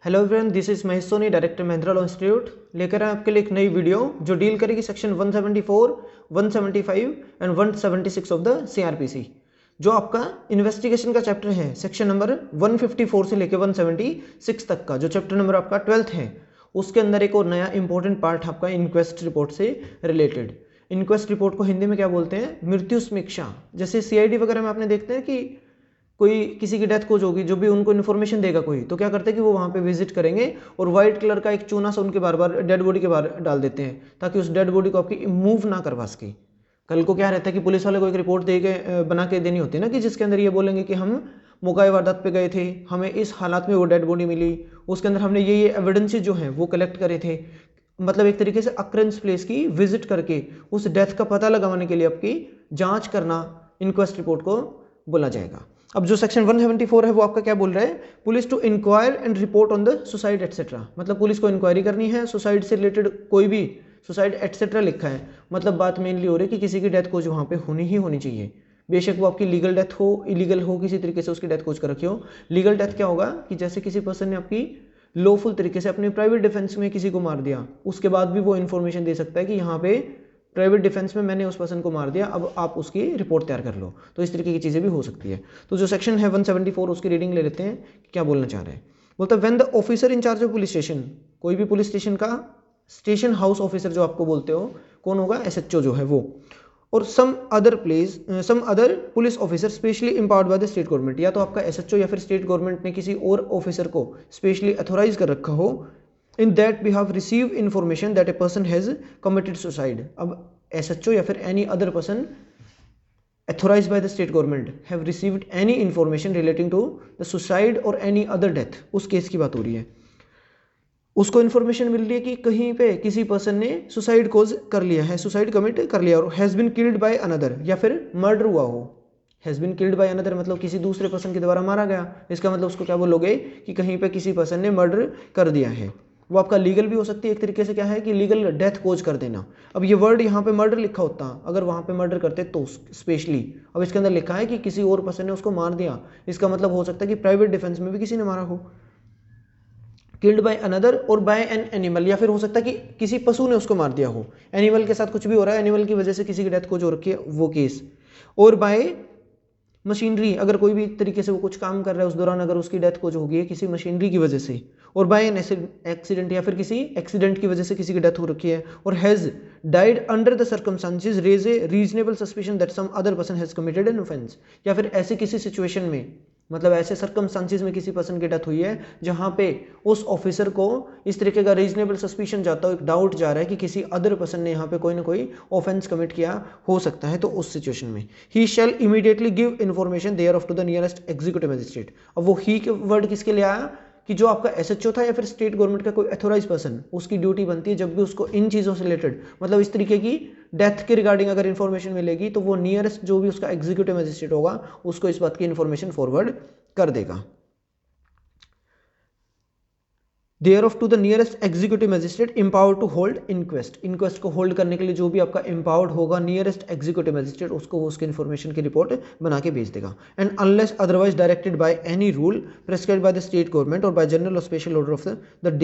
Hello everyone, this is Mahesh Soni, director Mahindra law institute. लेकर आए आपके लिए एक नई वीडियो जो डील करेगी section 174, 175 and 176 of the CrPC. जो आपका इन्वेस्टिगेशन का चैप्टर है, सेक्शन नंबर 154 से लेकर 176 तक का जो चैप्टर नंबर आपका 12th है, उसके अंदर एक और नया इंपॉर्टेंट पार्ट आपका इंक्वेस्ट रिपोर्ट से रिलेटेड। इंक्वेस्ट रिपोर्ट को हिंदी में क्या बोलते हैं? मृत्यु समीक्षा। जैसे सीआईडी वगैरह में आपने देखते हैं कि कोई किसी की डेथ कोज होगी, जो भी उनको इन्फॉर्मेशन देगा कोई, तो क्या करते हैं कि वो वहाँ पे विजिट करेंगे और व्हाइट कलर का एक चूना सा उनके बार बार डेड बॉडी के बाहर डाल देते हैं, ताकि उस डेड बॉडी को आपकी मूव ना करवा सके। कल को क्या रहता है कि पुलिस वाले को एक रिपोर्ट दे के बना के देनी होती है ना, कि जिसके अंदर ये बोलेंगे कि हम मौका वारदात पे गए थे, हमें इस हालात में वो डेड बॉडी मिली, उसके अंदर हमने ये एविडेंसेस जो हैं वो कलेक्ट करे थे। मतलब एक तरीके से अक्रेंस प्लेस की विजिट करके उस डेथ का पता लगाने के लिए आपकी जांच करना इंक्वेस्ट रिपोर्ट को बोला जाएगा। अब जो सेक्शन 174 है वो आपका क्या बोल रहा है? Police to inquire and report on the suicide etcetera. मतलब पुलिस को इंक्वायरी करनी है, सुसाइड से रिलेटेड कोई भी सुसाइड एटसेट्रा लिखा है, मतलब बात मेनली हो रही है कि किसी की डेथ कोज वहाँ पे होनी ही होनी चाहिए। बेशक वो आपकी लीगल डेथ हो, इलीगल हो, किसी तरीके से उसकी डेथ कोज कर रखी हो। लीगल डेथ क्या होगा कि जैसे किसी पर्सन ने आपकी लॉफुल तरीके से अपने प्राइवेट डिफेंस में किसी को मार दिया, उसके बाद भी वो इन्फॉर्मेशन दे सकता है कि यहाँ पे प्राइवेट डिफेंस में मैंने उस पर्सन को मार दिया, अब आप उसकी रिपोर्ट तैयार कर लो। तो इस तरीके की चीज़ें भी हो सकती है। तो जो सेक्शन है 174, उसकी रीडिंग ले लेते हैं कि क्या बोलना चाह रहे हैं। बोलता है when the officer in charge of police station, कोई भी पुलिस स्टेशन का स्टेशन हाउस ऑफिसर जो आपको बोलते हो, कौन होगा? एसएचओ जो है वो, और some other police officer specially empowered by the state government. या तो आपका एसएचओ या फिर स्टेट गवर्नमेंट ने किसी और ऑफिसर को स्पेशली अथोराइज कर रखा हो, in that we have received information that a person has committed suicide। अब SHO या फिर any other person authorized by the state government have received any information relating to the suicide or any other death, उस case की बात हो रही है। उसको इन्फॉर्मेशन मिल रही है कि कहीं पे किसी पर्सन ने सुसाइड कोज कर लिया है, सुसाइड कमिट कर लिया, और has been killed by another, या फिर मर्डर हुआ हो। Has been killed by another मतलब किसी दूसरे पर्सन के द्वारा मारा गया। इसका मतलब उसको क्या बोलोगे कि कहीं पे किसी पर्सन ने मर्डर कर दिया है। वो आपका लीगल भी हो सकती है, एक तरीके से क्या है कि लीगल डेथ कोज कर देना। अब ये वर्ड यहाँ पे मर्डर लिखा होता, अगर वहाँ पे मर्डर करते तो स्पेशली, अब इसके अंदर लिखा है कि किसी और पर्सन ने उसको मार दिया, इसका मतलब हो सकता है कि प्राइवेट डिफेंस में भी किसी ने मारा हो। किल्ड बाय अनदर और बाय एन एनिमल, या फिर हो सकता है कि किसी पशु ने उसको मार दिया हो। एनिमल के साथ कुछ भी हो रहा है, एनिमल की वजह से किसी की डेथ कोज हो रखी है, वो केस। और बाय मशीनरी, अगर कोई भी तरीके से वो कुछ काम कर रहा है उस दौरान अगर उसकी डेथ कोज हो गई है किसी मशीनरी की वजह से, और बाय एन एक्सीडेंट, या फिर किसी एक्सीडेंट की वजह से किसी की डेथ हो रखी है, और has died under the circumstances raise a reasonable suspicion that some other person has committed an offence. या फिर ऐसे किसी सिचुएशन में, मतलब ऐसे सर्कमस्टांसेस में किसी पर्सन की डेथ हुई है जहाँ पे उस ऑफिसर को इस तरीके का रीजनेबल सस्पिशन जाता हो, एक डाउट जा रहा है कि किसी अदर पर्सन ने यहाँ पे कोई ना कोई ऑफेंस कमिट किया हो सकता है, तो उस सिचुएशन में ही shall immediately give information thereof to the nearest executive magistrate. अब वो ही के वर्ड किसके लिए आया कि जो आपका एसएचओ था या फिर स्टेट गवर्नमेंट का कोई अथोराइज पर्सन, उसकी ड्यूटी बनती है जब भी उसको इन चीज़ों से रिलेटेड, मतलब इस तरीके की डेथ के रिगार्डिंग अगर इन्फॉर्मेशन मिलेगी, तो वो नियरेस्ट जो भी उसका एग्जीक्यूटिव मजिस्ट्रेट होगा उसको इस बात की इन्फॉर्मेशन फॉरवर्ड कर देगा। Thereof to the nearest executive magistrate empowered to hold inquest. Inquest को होल्ड करने के लिए जो भी आपका एम्पावर्ड होगा नियरेस्ट एग्जीक्यूटिव मजिस्ट्रेट, उसको वो उसकी इन्फॉर्मेशन की रिपोर्ट बना के भेज देगा। And unless otherwise directed by any rule prescribed bye the state government और बाय जनरल और special order of the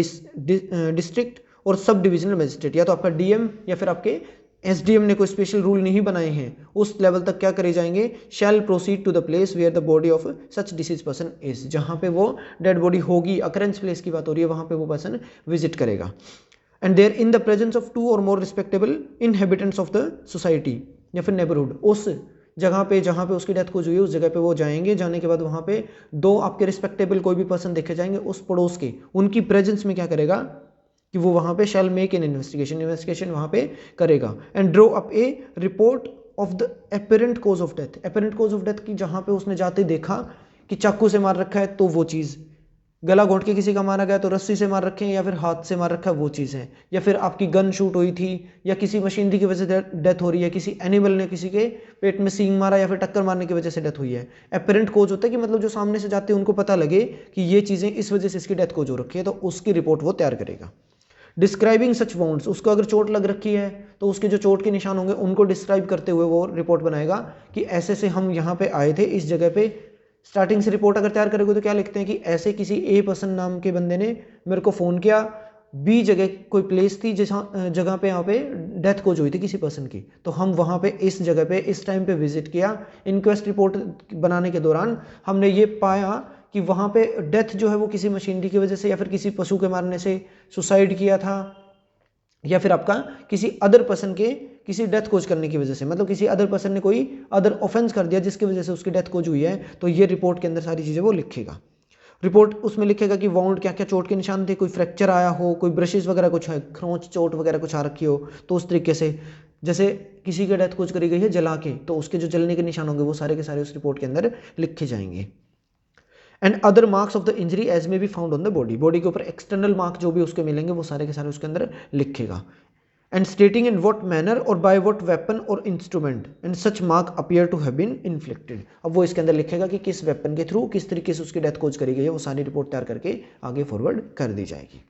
district और सब डिविजनल मजिस्ट्रेट, या तो आपका डीएम या फिर आपके एसडीएम ने कोई स्पेशल रूल नहीं बनाए हैं, उस लेवल तक क्या करे जाएंगे? Shall proceed to the place where the body of such deceased person is. जहां पे वो डेड बॉडी होगी, अकरेंस प्लेस की बात हो रही है, वहां पे वो पर्सन विजिट करेगा। And there in the presence of 2 और more respectable inhabitants of the society या फिर नेबरहुड, उस जगह पे जहाँ पे उसकी डेथ कुछ हुई है उस जगह पे वो जाएंगे। जाने के बाद वहाँ पे 2 आपके रिस्पेक्टेबल कोई भी पर्सन देखे जाएंगे उस पड़ोस के, उनकी प्रेजेंस में क्या करेगा कि वो वहाँ पे शैल मेक एन इन्वेस्टिगेशन वहाँ पे करेगा। And draw up a report of the apparent cause of death. Apparent cause of death की जहाँ पे उसने जाते देखा कि चाकू से मार रखा है तो वो चीज़, गला घोंट के किसी का मारा गया तो रस्सी से मार रखे हैं या फिर हाथ से मार रखा है वो चीज़ है, या फिर आपकी गन शूट हुई थी या किसी मशीनरी की वजह से डेथ हो रही है, किसी एनिमल ने किसी के पेट में सींग मारा या फिर टक्कर मारने की वजह से डेथ हुई है। एपेरेंट कोज होता है कि मतलब जो सामने से जाते हैं उनको पता लगे कि ये चीज़ें इस वजह से इसकी डेथ कोज हो रखी है, तो उसकी रिपोर्ट वो तैयार करेगा। डिस्क्राइबिंग सच वाउंड्स, उसको अगर चोट लग रखी है तो उसके जो चोट के निशान होंगे उनको डिस्क्राइब करते हुए वो रिपोर्ट बनाएगा कि ऐसे से हम यहाँ पे आए थे, इस जगह पे स्टार्टिंग से रिपोर्ट अगर तैयार करोगे तो क्या लिखते हैं कि ऐसे किसी ए पर्सन नाम के बंदे ने मेरे को फ़ोन किया, बी जगह कोई प्लेस थी जिस जगह पे यहाँ पे डेथ कोज हुई थी किसी पर्सन की, तो हम वहाँ पे इस जगह पे इस टाइम पे विजिट किया। इंक्वेस्ट रिपोर्ट बनाने के दौरान हमने ये पाया कि वहाँ पे डेथ जो है वो किसी मशीनरी की वजह से या फिर किसी पशु के मारने से सुसाइड किया था, या फिर आपका किसी अदर पर्सन के किसी डेथ कोज करने की वजह से, मतलब किसी अदर पर्सन ने कोई अदर ऑफेंस कर दिया जिसकी वजह से उसकी डेथ कोज हुई है। तो ये रिपोर्ट के अंदर सारी चीज़ें वो लिखेगा। रिपोर्ट उसमें लिखेगा कि वाउंड क्या क्या चोट के निशान थे, कोई फ्रैक्चर आया हो, कोई ब्रशेस वगैरह कुछ है, खरोंच चोट वगैरह कुछ आ रखी हो, तो उस तरीके से जैसे किसी की डेथ कुछ करी गई है जला के, तो उसके जो जलने के निशान होंगे वो सारे के सारे उस रिपोर्ट के अंदर लिखे जाएंगे। And other marks of the injury as may be found on the body, body के ऊपर एक्सटर्नल मार्क जो भी उसके मिलेंगे वो सारे के सारे उसके अंदर लिखेगा। And stating in what manner or by what weapon or instrument and such mark appear to have been inflicted, अब वो इसके अंदर लिखेगा कि किस वेपन के थ्रू किस तरीके से उसकी डेथ कोज करी गई है, वो सारी रिपोर्ट तैयार करके आगे फॉरवर्ड कर दी जाएगी।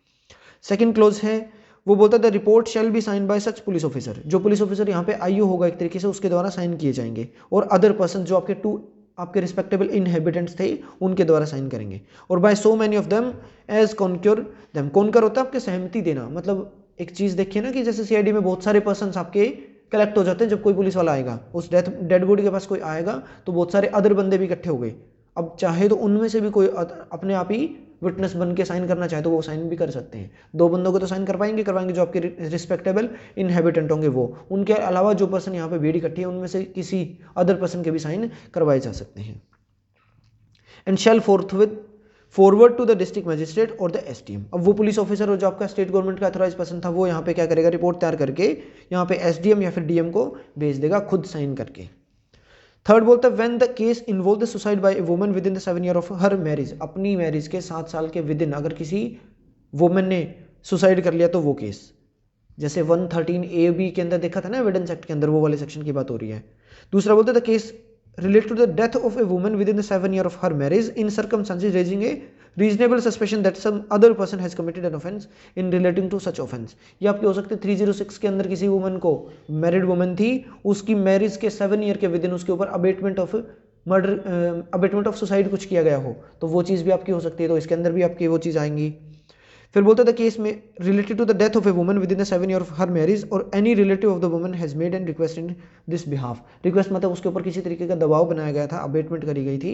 सेकंड क्लोज है वो बोलता है the report shall be sign by such police officer, जो पुलिस ऑफिसर यहाँ पे आईओ होगा एक तरीके से उसके द्वारा साइन किए जाएंगे, और अदर पर्सन जो आपके रिस्पेक्टेबल इनहेबिटेंट्स थे उनके द्वारा साइन करेंगे। Or by so many of them as concur them, concur होता है आपके सहमति देना, मतलब एक चीज देखिए ना कि जैसे सीआईडी में बहुत सारे पर्सन आपके कलेक्ट हो जाते हैं, जब कोई पुलिस वाला आएगा उस डेड बॉडी के पास कोई आएगा तो बहुत सारे अदर बंदे भी इकट्ठे हो गए, अब चाहे तो उनमें से भी कोई अपने आप ही विटनेस बन के साइन करना चाहे तो वो साइन भी कर सकते हैं। 2 बंदों को तो साइन करवाएंगे जो आपके रिस्पेक्टेबल इनहेबिटेंट होंगे वो, उनके अलावा जो पर्सन यहाँ पे भीड़ इकट्ठी है उनमें से किसी अदर पर्सन के भी साइन करवाए जा सकते हैं। And shall forward to the district magistrate or the SDM, अब वो पुलिस ऑफिसर और जो आपका स्टेट गवर्नमेंट का अथॉराइज पर्सन था वो यहाँ पे क्या करेगा, रिपोर्ट तैयार करके यहाँ पे एसडीएम या फिर डीएम को भेज देगा खुद साइन करके। थर्ड बोलता है when the case involve the suicide bye A woman within the 7 year of her marriage, अपनी मैरिज के 7 साल के विद इन अगर किसी वुमन ने सुसाइड कर लिया तो वो केस, जैसे 113A(b) के अंदर देखा था ना एविडेंस एक्ट के अंदर, वो वाले सेक्शन की बात हो रही है। दूसरा बोलते हैं the case related to the death of a woman within the 7 year of her marriage in circumstances raising a reasonable suspicion that some other person has committed an offense in relating to such offense, ये आपके हो सकते हैं 306 के अंदर किसी woman को, married woman थी, उसकी मैरिज के 7 ईयर के विद इन उसके ऊपर abetment of murder abetment of suicide कुछ किया गया हो तो वो चीज़ भी आपकी हो सकती है, तो इसके अंदर भी आपकी वो चीज़ आएंगी। फिर बोलते द केस में related to the death of a woman within the 7 year of her marriage और any relative of the woman has made an request in this behalf, request मतलब उसके ऊपर किसी तरीके का दबाव बनाया गया था, अबेटमेंट करी गई थी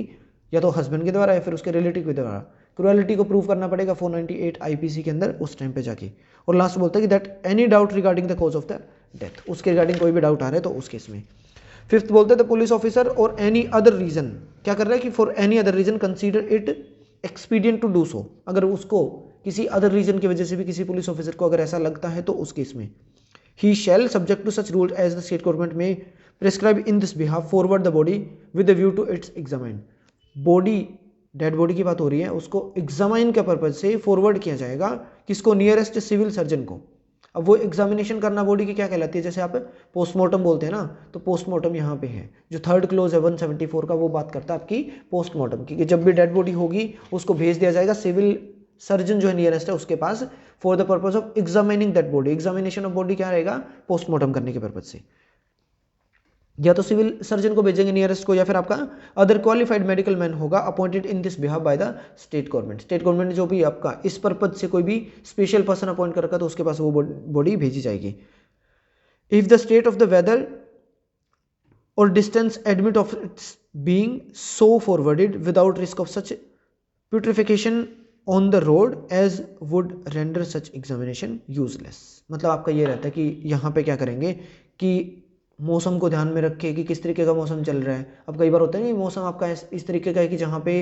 या तो हस्बैंड के द्वारा या फिर उसके रिलेटिव के द्वारा, क्रुएलिटी को प्रूव करना पड़ेगा 498 आईपीसी के अंदर उस टाइम पे जाके। और लास्ट बोलता है कि that any doubt regarding the cause of the death, उसके रिगार्डिंग कोई भी डाउट आ रहा है तो उस केस में। फिफ्थ बोलते हैं the police officer or any other reason, क्या कर रहा है कि for any other reason consider it expedient to do so, अगर उसको किसी अदर रीजन की वजह से भी किसी पुलिस ऑफिसर को अगर ऐसा लगता है तो उस केस में ही shall subject to such rule as the state government may prescribe in this behalf forward the body with the view to its examine, body dead body की बात हो रही है उसको एग्जामाइन के पर्पज से फॉरवर्ड किया जाएगा किसको, नियरेस्ट सिविल सर्जन को। अब वो एग्जामिनेशन करना बॉडी की क्या कहलाती है, जैसे आप पोस्टमार्टम बोलते हैं ना, तो पोस्टमार्टम यहाँ पे है, जो थर्ड क्लोज है 174 का वो बात करता है आपकी पोस्टमार्टम की, कि जब भी डेड बॉडी होगी उसको भेज दिया जाएगा सिविल सर्जन जो है नियरेस्ट है उसके पास for the purpose of examining that body, examination of body क्या रहेगा, पोस्टमार्टम करने के पर्पज से, या तो सिविल सर्जन को भेजेंगे नियरेस्ट को या फिर आपका अदर क्वालिफाइड मेडिकल मैन होगा appointed in this behalf by the state government, state government ने जो भी आपका इस पर्पज से कोई भी स्पेशल पर्सन अपॉइंट कर रखा तो उसके पास वो बॉडी भेजी जाएगी। If the state of the weather और distance admit of its being so forwarded without risk of such putrefaction on the road as would render such examination useless, मतलब आपका ये रहता है कि यहाँ पे क्या करेंगे कि मौसम को ध्यान में रखे कि किस तरीके का मौसम चल रहा है। अब कई बार होता है ना मौसम आपका इस तरीके का है कि जहाँ पे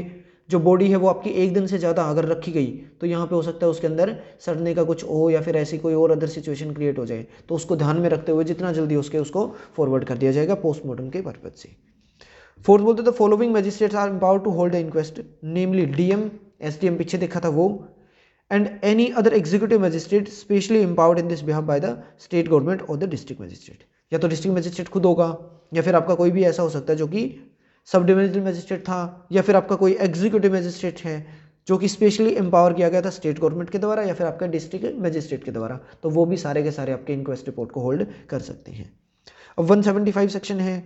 जो बॉडी है वो आपकी एक दिन से ज़्यादा अगर रखी गई तो यहाँ पे हो सकता है उसके अंदर सड़ने का कुछ हो या फिर ऐसी कोई और अदर सिचुएशन क्रिएट हो जाए, तो उसको ध्यान में रखते हुए जितना जल्दी उसको फॉरवर्ड कर दिया जाएगा पोस्टमार्टम के पर्पज से। फोर्थ बोलते the following magistrates are empowered to hold the inquest, namely DM, SDM पीछे देखा था वो, and any other executive magistrate specially empowered in this behalf by the state government or the district magistrate, या तो district magistrate खुद होगा या फिर आपका कोई भी ऐसा हो सकता है जो कि सब डिविजनल मजिस्ट्रेट था या फिर आपका कोई एग्जीक्यूटिव मजिस्ट्रेट है जो कि स्पेशली एम्पावर किया गया था स्टेट गवर्नमेंट के द्वारा या फिर आपका डिस्ट्रिक्ट मजिस्ट्रेट के द्वारा, तो वो भी सारे के सारे आपके इंक्वेस्ट रिपोर्ट को होल्ड कर सकते हैं। अब 175 सेक्शन है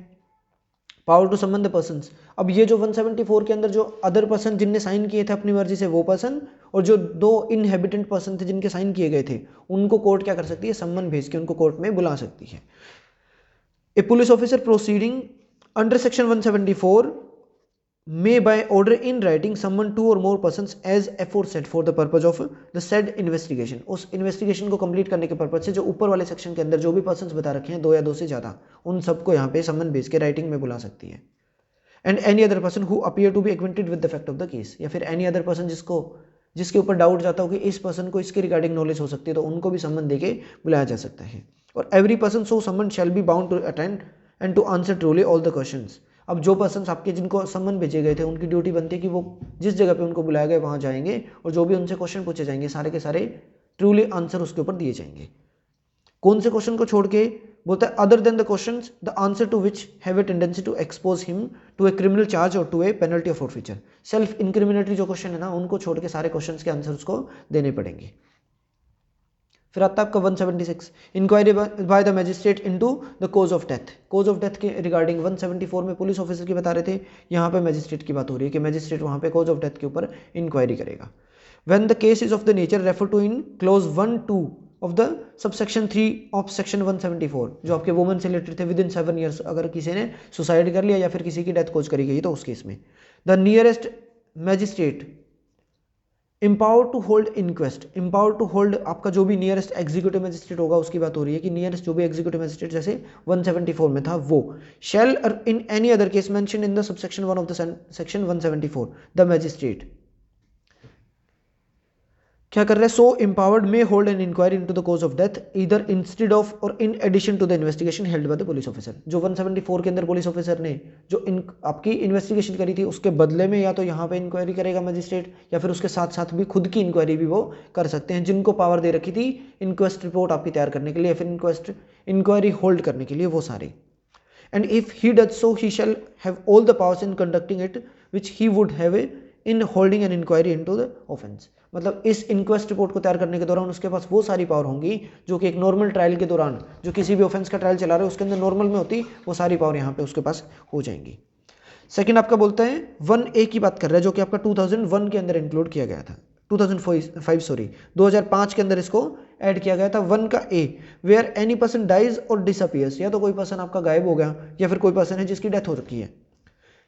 power to summon the persons. अब ये जो 174 के अंदर जो अदर पर्सन जिनने साइन किए थे अपनी मर्जी से वो पर्सन, और जो 2 इनहेबिटेंट पर्सन थे जिनके साइन किए गए थे, उनको कोर्ट क्या कर सकती है, सम्मन भेज के उनको कोर्ट में बुला सकती है। A police officer proceeding under section 174 may by order in writing summon 2 or more persons as aforesaid for the purpose of the said investigation। उस इन्वेस्टिगेशन को कंप्लीट करने के पर्पज से जो ऊपर वाले सेक्शन के अंदर जो भी पर्सन्स बता रखे हैं 2 या 2 से ज़्यादा, उन सबको यहाँ पे समन भेज के राइटिंग में बुला सकती है। And any other person who appear to be acquainted with the fact of the case, या फिर एनी अदर पर्सन जिसके ऊपर डाउट जाता हो कि इस पर्सन को इसके रिगार्डिंग नॉलेज हो सकती है, तो उनको भी समन दे के बुलाया जा सकता है। और every person so summon shall be bound to attend and to answer truly all the questions. अब जो पर्सन्स आपके जिनको समन भेजे गए थे उनकी ड्यूटी बनती है कि वो जिस जगह पे उनको बुलाया गया वहाँ जाएंगे और जो भी उनसे क्वेश्चन पूछे जाएंगे सारे के सारे ट्रूली आंसर उसके ऊपर दिए जाएंगे। कौन से क्वेश्चन को छोड़ के, बोलता है other than the questions the answer to which have a tendency to expose him to a criminal charge और to a penalty of forfeiture. Self incriminatory जो क्वेश्चन है ना, उनको छोड़ के सारे क्वेश्चंस के आंसर उसको देने पड़ेंगे। फिर आता है आपका 176 inquiry by the magistrate into the cause of death. Cause of death के रिगार्डिंग 174 में पुलिस ऑफिसर की बता रहे थे, यहाँ पे मैजिस्ट्रेट की बात हो रही है कि मैजिस्ट्रेट वहाँ पे कोज ऑफ डेथ के ऊपर इंक्वायरी करेगा। When the case is of the nature refer to in clause 1-2 of the subsection 3 of section 174, जो आपके वुमेन से रिलेटेड थे, विद इन 7 ईयर्स अगर किसी ने सुसाइड कर लिया या फिर किसी की डेथ कोज करी गई तो उस केस में the nearest magistrate empower to hold inquest. Empower to hold आपका जो भी नियरेस्ट एग्जीक्यूटिव मैजिस्ट्रेट होगा उसकी बात हो रही है कि नियरेस्ट जो भी एग्जीक्यूटिव मैजिस्ट्रेट जैसे 174 में था वो shall in any other case mentioned in the subsection 1 of the section 174 the magistrate क्या कर रहा है, so empowered may hold an inquiry into the cause of death either instead of और in addition to the investigation held by the police officer. जो 174 के अंदर police officer ने जो आपकी इन्वेस्टिगेशन करी थी उसके बदले में या तो यहाँ पे इंक्वायरी करेगा मजिस्ट्रेट, या फिर उसके साथ साथ भी खुद की इंक्वायरी भी वो कर सकते हैं, जिनको पावर दे रखी थी इंक्वेस्ट रिपोर्ट आपकी तैयार करने के लिए या फिर इंक्वायरी होल्ड करने के लिए, वो सारे। And if he does so he shall have all the powers in conducting it which he would have in holding an inquiry into the offence. मतलब इस इंक्वेस्ट रिपोर्ट को तैयार करने के दौरान उसके पास वो सारी पावर होंगी जो कि एक नॉर्मल ट्रायल के दौरान जो किसी भी ऑफेंस का ट्रायल चला रहे हो उसके अंदर नॉर्मल में होती, वो सारी पावर यहाँ पे उसके पास हो जाएंगी। सेकंड आपका बोलता है 1A की बात कर रहा है जो कि आपका 2001 के अंदर इंक्लूड किया गया था, 2005 के अंदर इसको ऐड किया गया था। 1 का A where any person dies or disappears, या तो कोई पर्सन आपका गायब हो गया या फिर कोई पर्सन है जिसकी डेथ हो रखी है,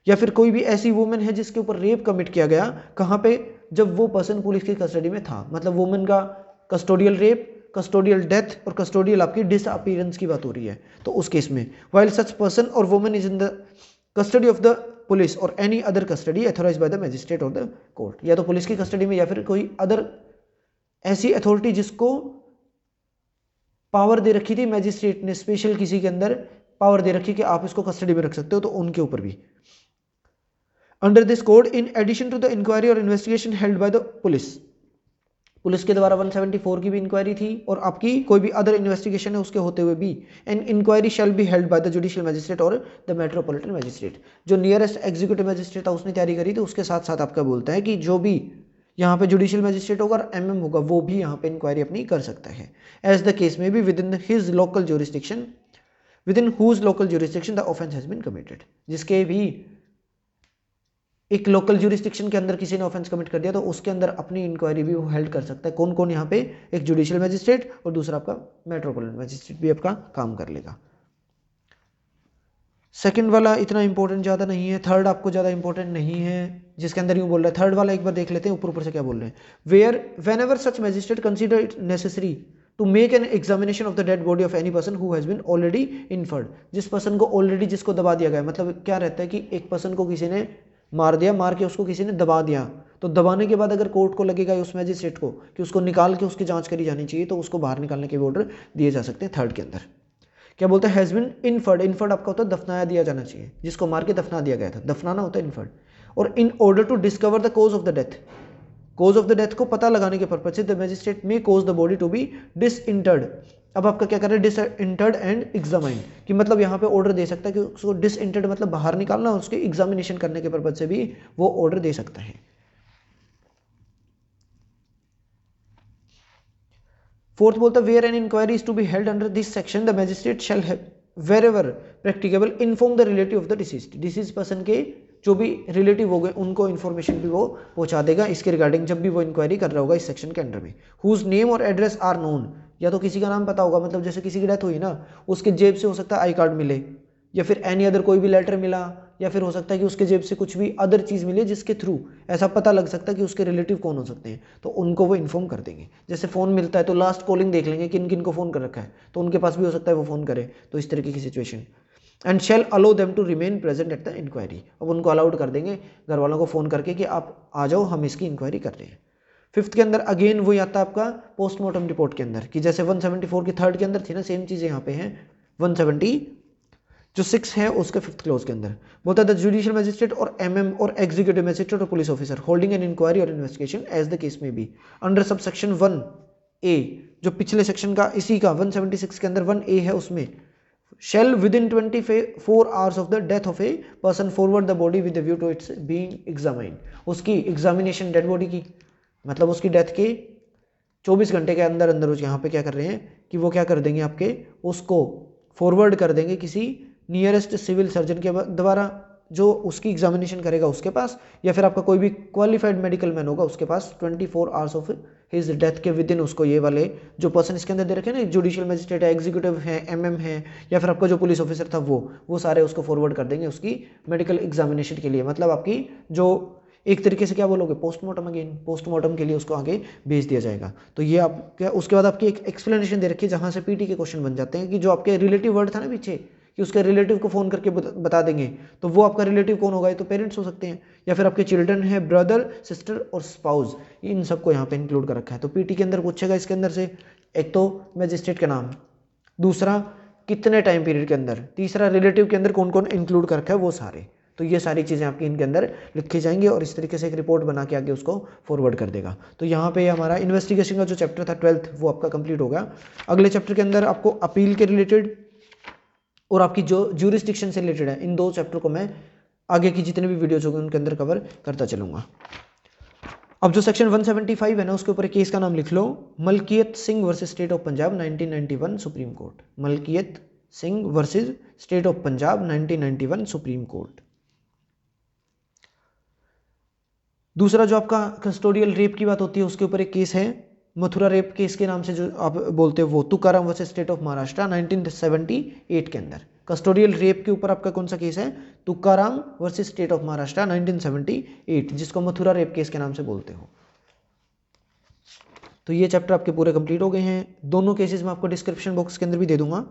या फिर कोई भी ऐसी वुमेन है जिसके ऊपर रेप कमिट किया गया, कहाँ पे, जब वो पर्सन पुलिस की कस्टडी में था। मतलब वुमेन का कस्टोडियल रेप, कस्टोडियल डेथ और कस्टोडियल आपकी डिसअपीयरेंस की बात हो रही है, तो उस केस में व्हाइल सच पर्सन और women is in the custody of the police और any other custody authorized by the magistrate और द कोर्ट, या तो पुलिस की कस्टडी में या फिर कोई अदर ऐसी अथॉरिटी जिसको पावर दे रखी थी मैजिस्ट्रेट ने, स्पेशल किसी के अंदर पावर दे रखी कि आप इसको कस्टडी में रख सकते हो, तो उनके ऊपर भी। Under this code in addition to the inquiry और investigation held by the police के द्वारा 174 की भी इंक्वायरी थी और आपकी कोई भी अदर इन्वेस्टिगेशन है उसके होते हुए भी an inquiry shall be held by the judicial magistrate और द मेट्रोपॉलिटन मैजिस्ट्रेट। जो नियरेस्ट एग्जीक्यूटिव मैजिस्ट्रेट था उसने तैयारी करी थी, उसके साथ साथ आपका बोलता है कि जो भी यहाँ पे जुडिशियल मैजिस्ट्रेट होगा और MM होगा वो भी यहाँ पे इंक्वायरी अपनी कर सकता है, एज द केस में भी within his local jurisdiction, within whose local jurisdiction the offence has been committed. जिसके भी एक लोकल ज्यूरिसडिक्शन के अंदर किसी ने ऑफेंस कमिट कर दिया तो उसके अंदर अपनी इंक्वायरी भी वो हेल्ड कर सकता है। कौन कौन यहाँ पे, एक जुडिशियल मैजिस्ट्रेट और दूसरा आपका मेट्रोपॉलिटन मैजिस्ट्रेट भी आपका काम कर लेगा। सेकंड वाला इतना इंपॉर्टेंट ज़्यादा नहीं है, थर्ड आपको ज़्यादा इंपॉर्टेंट नहीं है, जिसके अंदर यूँ बोल रहा है। थर्ड वाला एक बार देख लेते हैं ऊपर ऊपर से क्या बोल रहे हैं। Where whenever such magistrate consider it necessary to make an examination of the dead body of any person who has been already interred. जिस पर्सन को ऑलरेडी जिसको दबा दिया गया, मतलब क्या रहता है कि एक पर्सन को किसी ने मार दिया, मार के उसको किसी ने दबा दिया, तो दबाने के बाद अगर कोर्ट को लगेगा उस मैजिस्ट्रेट को कि उसको निकाल के उसकी जांच करी जानी चाहिए, तो उसको बाहर निकालने के भी ऑर्डर दिए जा सकते हैं। थर्ड के अंदर क्या बोलता है, हैज़ बीन इन्फर्ड। इन्फर्ड आपका होता है दफनाया दिया जाना चाहिए, जिसको मार के दफना दिया गया था, दफनाना होता है इन्फर्ड। और in order to discover the cause of the death, cause of the death को पता लगाने के पर्पज से the magistrate may cause the body to be disinterred. अब आपका क्या कर रहे हैं, डिसइंटर्ड एंड एग्जामाइंड, कि मतलब यहाँ पे ऑर्डर दे सकता है कि उसको डिसइंटर्ड मतलब बाहर निकालना, उसके एग्जामिनेशन करने के पर्पज से भी वो ऑर्डर दे सकता है। फोर्थ बोलता है where an inquiry is to be held under this section the magistrate shall wherever practicable inform the relative of the deceased person के जो भी रिलेटिव हो गए उनको इन्फॉर्मेशन भी वो पहुंचा देगा इसके रिगार्डिंग जब भी वो इंक्वायरी कर रहा होगा इस सेक्शन के अंडर में। हुज नेम और एड्रेस आर नोन, या तो किसी का नाम पता होगा, मतलब जैसे किसी की डेथ हुई ना, उसके जेब से हो सकता है आई कार्ड मिले, या फिर एनी अदर कोई भी लेटर मिला, या फिर हो सकता है कि उसके जेब से कुछ भी अदर चीज़ मिले जिसके थ्रू ऐसा पता लग सकता है कि उसके रिलेटिव कौन हो सकते हैं, तो उनको वो इन्फॉर्म कर देंगे। जैसे फ़ोन मिलता है तो लास्ट कॉलिंग देख लेंगे किन किन को फ़ोन कर रखा है, तो उनके पास भी हो सकता है वो फ़ोन करे, तो इस तरीके की situation. And shall allow them to remain present at the inquiry, अब उनको अलाउड कर देंगे घर वालों को फ़ोन करके कि आप आ जाओ, हम इसकी इंक्वायरी कर रहे हैं। फिफ्थ के अंदर अगेन वही आता है आपका पोस्टमार्टम रिपोर्ट के अंदर, कि जैसे 174 की थर्ड के अंदर थी ना, सेम चीज़ें यहाँ पे हैं 170 जो 6 है उसके फिफ्थ क्लोज के अंदर बोलता है the judicial magistrate or MM or executive magistrate or police officer holding an inquiry और इन्वेस्टिगेशन एज द केस में be under subsection 1A, जो पिछले सेक्शन का इसी का 176 के अंदर 1A है, उसमें shall within 24 hours of the death of a person forward the body with a view to its being examined, उसकी एग्जामिनेशन डेड बॉडी की, मतलब उसकी डेथ के 24 घंटे के अंदर अंदर यहाँ पे क्या कर रहे हैं कि वो क्या कर देंगे आपके उसको फॉरवर्ड कर देंगे किसी नियरेस्ट सिविल सर्जन के द्वारा जो उसकी एग्जामिनेशन करेगा उसके पास, या फिर आपका कोई भी क्वालिफाइड मेडिकल मैन होगा उसके पास 24 आवर्स ऑफ हिज डेथ के विद इन उसको ये वाले जो पर्सन इसके अंदर दे रखे हैं ना, जुडिशियल मजिस्ट्रेट है, एग्जीक्यूटिव है, एमएम है, या फिर आपका जो पुलिस ऑफिसर था वो सारे उसको फॉरवर्ड कर देंगे उसकी मेडिकल एग्जामिनेशन के लिए, मतलब आपकी जो एक तरीके से क्या बोलोगे पोस्टमार्टम, अगेन पोस्टमार्टम के लिए उसको आगे भेज दिया जाएगा। तो ये आप क्या उसके बाद आपकी एक एक्सप्लेनेशन दे रखी है जहाँ से पीटी के क्वेश्चन बन जाते हैं कि जो आपके रिलेटिव वर्ड था ना पीछे कि उसके रिलेटिव को फ़ोन करके बता देंगे, तो वो आपका रिलेटिव कौन होगा, ये तो पेरेंट्स हो सकते हैं या फिर आपके चिल्ड्रन है, ब्रदर सिस्टर और स्पाउस, इन सबको यहाँ पे इंक्लूड कर रखा है। तो पीटी के अंदर पूछेगा इसके अंदर से एक तो मैजिस्ट्रेट का नाम, दूसरा कितने टाइम पीरियड के अंदर, तीसरा रिलेटिव के अंदर कौन कौन इंक्लूड कर रखा है वो सारे, तो ये सारी चीज़ें आपकी इनके अंदर लिखी जाएंगी और इस तरीके से एक रिपोर्ट बना के आगे उसको फॉरवर्ड कर देगा। तो यहाँ पे हमारा इन्वेस्टिगेशन का जो चैप्टर था 12th वो आपका कंप्लीट हो गया। अगले चैप्टर के अंदर आपको अपील के रिलेटेड और आपकी जो ज्यूरिस्डिक्शन से रिलेटेड है, इन दो चैप्टर को मैं आगे की जितने भी वीडियोज होंगे उनके अंदर कवर करता चलूँगा। अब जो सेक्शन 175 है ना उसके ऊपर एक केस का नाम लिख लो, Malkiat Singh versus state of Punjab 1991 supreme court. Malkiat Singh versus state of Punjab 1991 supreme court. दूसरा जो आपका कस्टोडियल रेप की बात होती है उसके ऊपर एक केस है, मथुरा रेप केस के नाम से जो आप बोलते हो वो, Tukaram versus state of Maharashtra 1978 के अंदर। कस्टोडियल रेप के ऊपर आपका कौन सा केस है, Tukaram versus state of Maharashtra 1978, जिसको मथुरा रेप केस के नाम से बोलते हो। तो ये चैप्टर आपके पूरे कंप्लीट हो गए हैं। दोनों केसेस में आपको डिस्क्रिप्शन बॉक्स के अंदर भी दे दूंगा।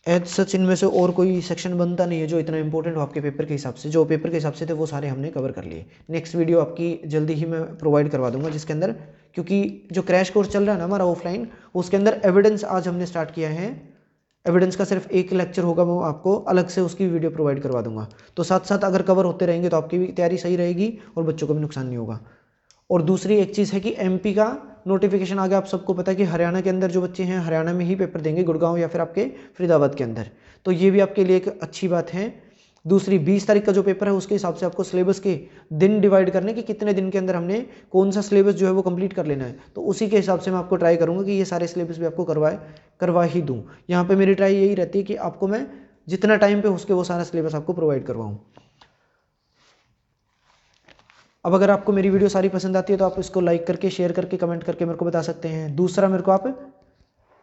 एज सच इनमें से और कोई सेक्शन बनता नहीं है जो इतना इंपॉर्टेंट हो आपके पेपर के हिसाब से, जो पेपर के हिसाब से थे वो सारे हमने कवर कर लिए। नेक्स्ट वीडियो आपकी जल्दी ही मैं प्रोवाइड करवा दूंगा जिसके अंदर, क्योंकि जो क्रैश कोर्स चल रहा है ना हमारा ऑफलाइन, उसके अंदर एविडेंस आज हमने स्टार्ट किया है। एविडेंस का सिर्फ एक लेक्चर होगा, वो आपको अलग से उसकी वीडियो प्रोवाइड करवा दूंगा। तो साथ साथ अगर कवर होते रहेंगे तो आपकी भी तैयारी सही रहेगी और बच्चों को भी नुकसान नहीं होगा। और दूसरी एक चीज़ है कि एमपी का नोटिफिकेशन आ गया, आप सबको पता है कि हरियाणा के अंदर जो बच्चे हैं हरियाणा में ही पेपर देंगे, गुड़गांव या फिर आपके फरीदाबाद के अंदर, तो ये भी आपके लिए एक अच्छी बात है। दूसरी 20 तारीख का जो पेपर है उसके हिसाब से आपको सिलेबस के दिन डिवाइड करने कि कितने दिन के अंदर हमने कौन सा सिलेबस जो है वो कंप्लीट कर लेना है, तो उसी के हिसाब से मैं आपको ट्राई करूँगा कि ये सारे सिलेबस भी आपको करवा ही दूँ। यहाँ पर मेरी ट्राई यही रहती है कि आपको मैं जितना टाइम पे हो सके वो सारा सिलेबस आपको प्रोवाइड करवाऊँ। अब अगर आपको मेरी वीडियो सारी पसंद आती है तो आप इसको लाइक करके, शेयर करके, कमेंट करके मेरे को बता सकते हैं। दूसरा, मेरे को आप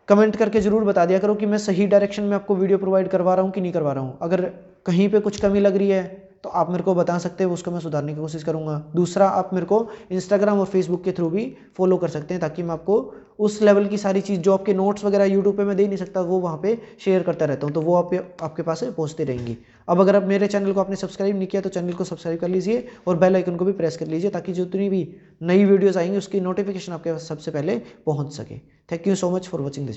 कमेंट करके ज़रूर बता दिया करो कि मैं सही डायरेक्शन में आपको वीडियो प्रोवाइड करवा रहा हूँ कि नहीं करवा रहा हूँ। अगर कहीं पे कुछ कमी लग रही है तो आप मेरे को बता सकते हैं, उसको मैं सुधारने की कोशिश करूँगा। दूसरा, आप मेरे को इंस्टाग्राम और फेसबुक के थ्रू भी फॉलो कर सकते हैं ताकि मैं आपको उस लेवल की सारी चीज़ जो आपके नोट्स वगैरह यूट्यूब पे मैं दे नहीं सकता वो वहाँ पे शेयर करता रहता हूँ, तो वो आपके पास पहुँचते रहेंगी। अब अगर आप मेरे चैनल को आपने सब्सक्राइब नहीं किया तो चैनल को सब्सक्राइब कर लीजिए और बेल आइकन को भी प्रेस कर लीजिए ताकि जितनी भी नई वीडियोज़ आएंगी उसकी नोटिफिकेशन आपके पास सबसे पहले पहुँच सके। Thank you so much for watching this video.